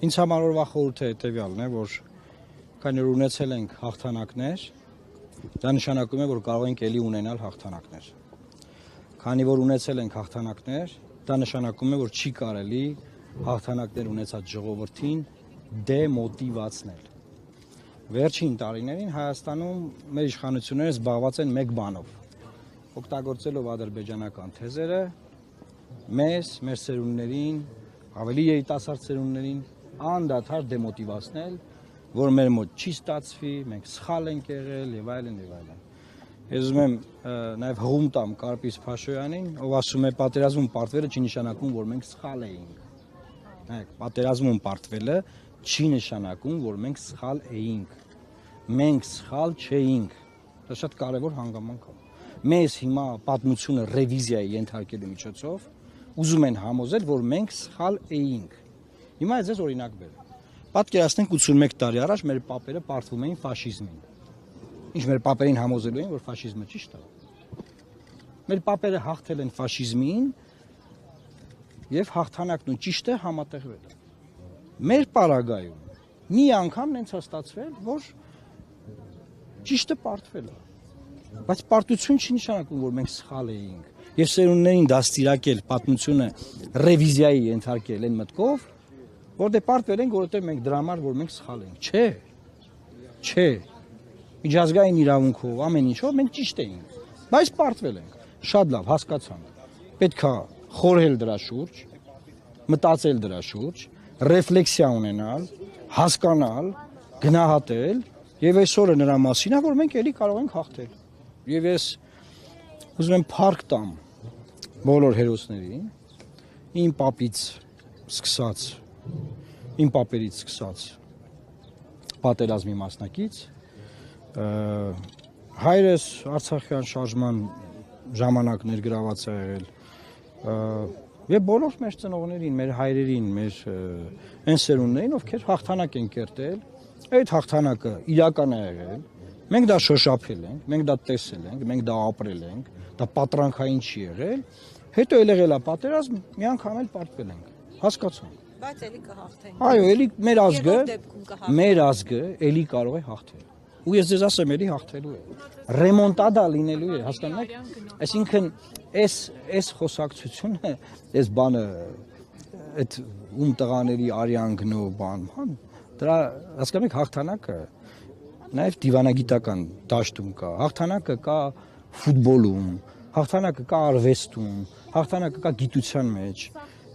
Ինձ համար օրվա խորհուրդը հետևյալն է, որ քանի որ ունեցել ենք հաղթանակներ, դա նշանակում է, որ կարող ենք ելի ունենալ հաղթանակներ։ Քանի որ ունեցել ենք հաղթանակներ, դա նշանակում է, որ չի կարելի հաղթանակներ ունեցած ժողովրդին դեմոտիվացնել։ Վերջին տարիներին Հայաստանում մեր իշխանությունները զբաղված են մեկ բանով, օգտագործելով ադրբեջանական թեզերը, մեզ, մեր սերունդներին, ավելի երիտասարդ սերունդներին անդադար դեմոտիվացնել, որ մեր մոտ չի ստացվի, մենք սխալ ենք եղել եւ այլն եւ այլն։ Ես ուզում եմ նաեւ հղում տամ Կարպիս Փաշոյանին, ով ասում է պատերազմում պարտվելը չի նշանակում, որ մենք սխալ էինք։ Նայեք, պատերազմում պարտվելը չի նշանակում, որ մենք սխալ էինք։ Մենք սխալ չէինք։ Դա շատ կարևոր հանգամանք է։ Մեզ հիմա պատմությունը ռևիզիայի ենթարկելու միջոցով ուզում են համոզել, որ մենք սխալ էինք։ Հիմա ես օրինակ բերեմ։ Պատկերացնենք 81 տարի առաջ մեր պապերը պարտվում էին ֆաշիզմին։ Ինչ մեր պապերին համոզելու էին, որ ֆաշիզմը ճիշտ է։ Մեր պապերը հաղթել են ֆաշիզմին եւ հաղթանակն ու ճիշտը համատեղվել է։ Մեր պարագայում մի անգամ նենց է ստացվել, որ ճիշտը պարտվել է։ Բայց պարտություն չի նշանակում, որ մենք սխալ էինք։ Եվ սերունդներին դաստիարակել պատմությունը ռևիզիայի ենթարկել այն մտքով, որ դե պարտվել ենք, որովհետև մենք դրա համար, որ մենք սխալ ենք։ Չէ։ Միջազգային իրավունքով, ամեն ինչով մենք ճիշտ էինք, բայց պարտվել ենք։ Շատ լավ, հասկացանք։ Պետք է խորհել դրա շուրջ, մտածել դրա շուրջ, ռեֆլեքսիա ունենալ, հասկանալ, գնահատել, եւ այսօրը նրա մասին է, որ մենք էլի կարող ենք հաղթել։ Եվ ես ուզում եմ փառք տամ բոլոր հերոսներին, իմ պապից սկսած, իմ պապերից սկսած պատերազմի մասնակից, հայրս Արցախյան շարժման ժամանակ ներգրաված է եղել, եւ բոլոր մեր ծնողներին, մեր հայրերին, մեր այն սերունդներին, ովքեր հաղթանակ են կերտել, այդ հաղթանակը իրական է եղել, մենք դա շոշափել ենք, մենք դա տեսել ենք, մենք դա ապրել ենք, դա պատրանքային չի եղել, հետո եղել է պատերազմ, մի անգամ էլ պարտվել ենք, հասկացում։ Բայց էլի կհաղթենք։ Այո, էլի մեր ազգը էլի կարող է հաղթել։ Ու ես ձեզ ասեմ, էլի հաղթելու է։ Ռեմոնտադա լինելու է, հասկանում եք։ Այսինքն, այս խոսակցությունը, այս բանը, այդ ում տղաների արյանքն ու բան, դրա հասկանում եք, հաղթանակը նաև դիվանագիտական դաշտում կա, հաղթանակը կա ֆուտբոլում, հաղթանակը կա արվեստում, հաղթանակը կա գիտության մեջ։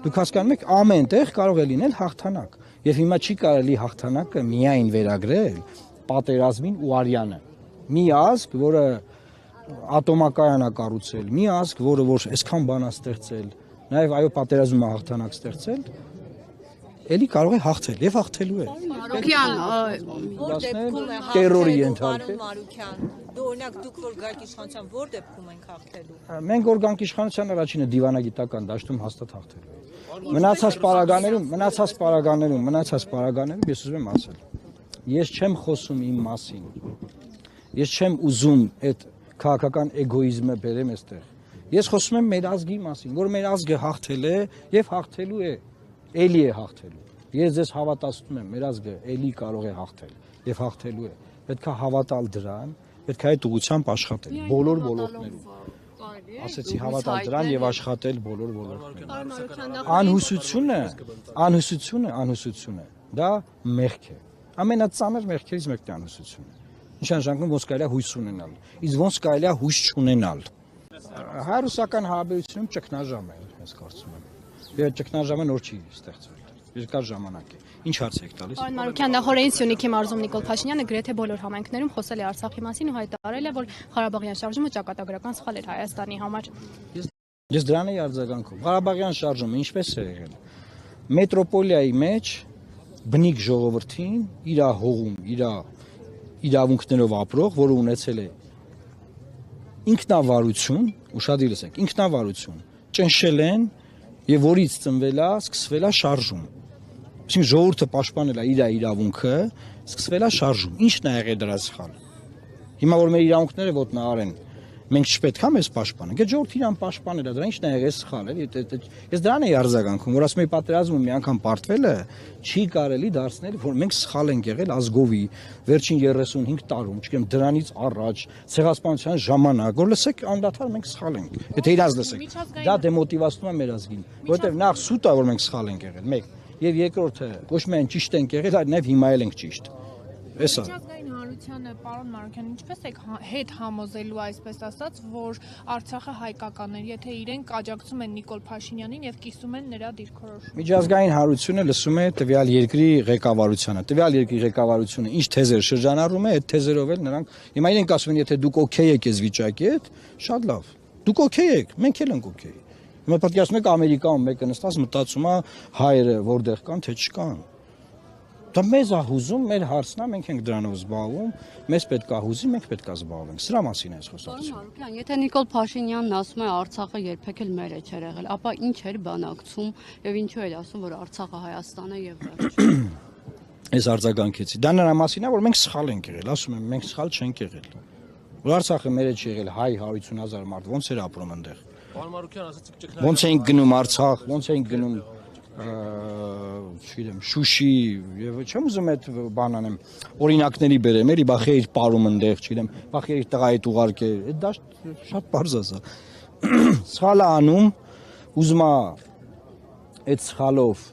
Դուք հասկանում եք, ամեն տեղ կարող է լինել հաղթանակ։ Եվ հիմա չի կարելի հաղթանակը միայն վերագրել պատերազմին ու արյանը։ Մի ազգ, որը ատոմակայան է կառուցել, մի ազգ, որը որ այսքան բան է ստեղծել, նաև այո պատերազմում հաղթանակ ստեղծել, էլի կարող է հաղթել եւ հաղթելու է։ Մարուկյան, որ դեպքում է տերորի հաղթելու, Մարուկյան, դու օրինակ դուք որ գաք իշխանության, որ դեպքում ենք հաղթելու։ Մենք որ գանք իշխանության առաջինը դիվանագիտական դաշտում հաստատ հաղթելու է։ Մնացած պարագաներում ես ուզում եմ ասել։ Ես չեմ խոսում իմ մասին։ Ես չեմ ուզում այդ քաղաքական էգոիզմը բերեմ այստեղ։ Ես խոսում եմ մեր ազգի մասին, որ մեր ազգը հաղթել է եւ հաղթելու է, էլի է հաղթելու։ Ես ձեզ հավատացնում եմ, մեր ազգը էլի կարող է հաղթել եւ հաղթելու է։ Պետք է հավատալ դրան, պետք է այդ ուղղությամբ աշխատել բոլոր ոլորտներում։ Ասեցի հավատալ դրան եւ աշխատել բոլոր ոլորտներում։ Անհուսությունը դա մեղք է։ Ամենածանր մեղքերից մեկն է անհուսությունը։ Ինչ նշանակում ոնց կարելի է հույս ունենալ։ Իսկ ոնց կարելի է հույս չունենալ։ Հայ-ռուսական հարաբերությունում ճգնաժամ է, ես կարծում եմ։ Եվ ճգնաժամը նոր չի ստեղծվել։ Երկար ժամանակ է։ Ինչ հարց եք տալիս։ Պարոն Մարուկյան, նախորդին Սյունիքի մարզում Նիկոլ Փաշինյանը գրեթե բոլոր համայնքներում խոսել է Արցախի մասին ու հայտարարել է, որ Ղարաբաղյան շարժումը ճակատագրական սխալ էր Հայաստանի համար։ Ես դրան էի արձագանքում։ Ղարաբաղյան շարժումը ինչպես է եղել։ Մետրոպոլիայի մեջ բնիկ ժողովրդին իր հողում, իր իրավունքներով ապրող, որը ունեցել է ինքնավարություն, ուշադիր լսեք, ինքնավարություն, ճնշել են եւ որից ծնվել է, սկսվել է շարժում։ Այսինքն ժողովուրդը պաշտպանել է իր իրավունքը, սկսվել է շարժում։ Ինչն է եղել դրա սխալը։ Հիմա որ մեր իրավունքները ոտնահարեն, Մենք չպետք է մեզ պաշտպանենք։ Այդ ժողովուրդը իրան պաշտպանել է, դրա ինչն է եղել սխալ, էլի։ Ես դրան էի արձագանքում, որ ասում եմ պատերազմը մի անգամ պարտվել է, չի կարելի դարձնել, որ մենք սխալ ենք եղել ազգովի վերջին 35 տարում, չգիտեմ, դրանից առաջ, ցեղասպանության ժամանակ, որ լսեք անդադար մենք սխալ ենք։ Եթե իրաց լսեք, դա դեմոտիվացնում է մեր ազգին, որովհետև նախ սուտ է, որ մենք սխալ ենք եղել, մեկ, եւ երկրորդը, ոչ միայն ճիշտ ենք եղել, այլ նաեւ հիմա էլ ենք ճիշտ։ Էսա։ Միջազգային հանրությանը, պարոն Մարուկյան, ինչպես եք հետ համոզելու, այսպես ասած, որ Արցախը հայկական է, եթե իրենք աջակցում են Նիկոլ Փաշինյանին եւ կիսում են նրա դիրքորոշումը։ Միջազգային հանրությունը լսում է տվյալ երկրի ղեկավարությանը։ Տվյալ երկրի ղեկավարությունը ինչ թեզեր շրջանառում է, այդ թեզերով էլ նրանք հիմա իրենք ասում են, եթե դուք օքեյ եք այս վիճակի հետ, շատ լավ։ Դուք օքեյ եք, մենք էլ ենք օքեյ։ Հիմա պետք է ասում եք Ամերիկայում մեկը նստած մտածում է հայերը որտեղ կան, թե չկան։ Դա մեզ է հուզում, մեր հարցն է, մենք ենք դրանով զբաղվում, մեզ պետք է հուզի, մենք պետք է զբաղվենք։ Սրա մասին է խոսքը։ Մարուկյան, եթե Նիկոլ Փաշինյանն ասում է Արցախը երբեք էլ մեր է չէր եղել, ապա ինչ էր բանակցում եւ ինչու էր ասում, որ Արցախը Հայաստան է եւ վերջ։ Այս արձագանքեցի։ Դա նրա մասին է, որ մենք սխալ ենք եղել, ասում եմ, մենք սխալ չենք եղել։ Որ Արցախը մեր է չի եղել, հայ 150,000 մարդ ոնց էր ապրում այնտեղ։ Պարոն Մարուկյան, ասացիք ճգնաժամի։ Ոնց էին գնում Արցախ, ոնց էին գնում չգիտեմ, Շուշի եւ չեմ ուզում այդ բան անեմ, օրինակների բերեմ, էլի բախեր ապարում այնտեղ, չգիտեմ, բախեր տղայիդ ուղարկել, այդ դա շատ բարձ է։ Սխալ է անում, ուզում է այդ սխալով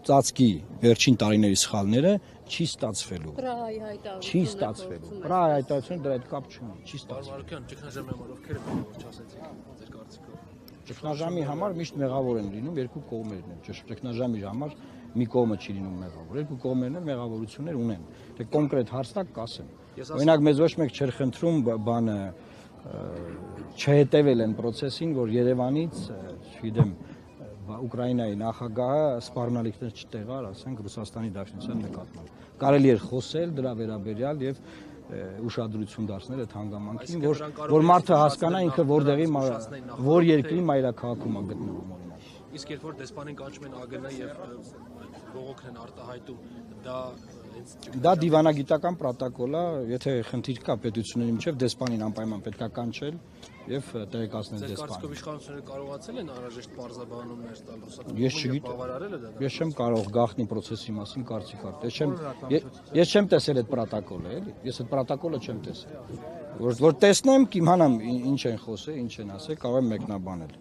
ծածկի վերջին տարիների սխալները չի ստացվելու։ Պրահայի հայտարարությունը Չի ստացվելու։ Պրահայի հայտարարությունը դրա հետ կապ չունի, չի Պարոն ստացվելու։ Մարուկյան, ճգնաժամի համար ովքեր են որ չասեցիք ձեր կարծիքով։ Ճգնաժամի համար միշտ մեղավոր են լինում երկու կողմերն են։ Ճգնաժամի համար մի կողմը չի լինում մեղավոր, երկու կողմերն էլ մեղավորություններ ունեն։ Դե կոնկրետ հարցակ կասեմ։ Օրինակ մեզ ոչ մեկ չէր խնդրում բանը չհետևել են process-ին, որ Երևանից, չգիտեմ, Ուկրաինայի նախագահը սպառնալիքներ չտեղար, ասենք Ռուսաստանի Դաշնության նկատմամբ։ Կարելի էր խոսել դրա վերաբերյալ եւ ուշադրություն դարձնել այդ հանգամանքին, որ մարդը հասկանա ինքը որտեղի որ երկրի մայրաքաղաքում է գտնվում օրինակ։ Իսկ երբ որ դեսպանին կանչում են ԱԳՆ եւ բողոքն են արտահայտում, դա դիվանագիտական պրոտոկոլ է, եթե խնդիր կա պետությունների միջև դեսպանին անպայման պետք է կանչել եւ տեղեկացնել ձեր դեսպանին։ կարծիքով իշխանությունները կարողացել են անհրաժեշտ բարձաբանումներ տալ ռուսական Ես չգիտեմ։ բավարարել է դա։ Ես չեմ կարող գաղտնի process-ի մասին կարծիք ասել։ Ես չեմ տեսել այդ պրոտոկոլը, էլի։ Ես այդ պրոտոկոլը չեմ տեսել։ Որ տեսնեմ, կիմանամ ինչ են խոսել, ինչ են ասել, կարող եմ մեկնաբանել։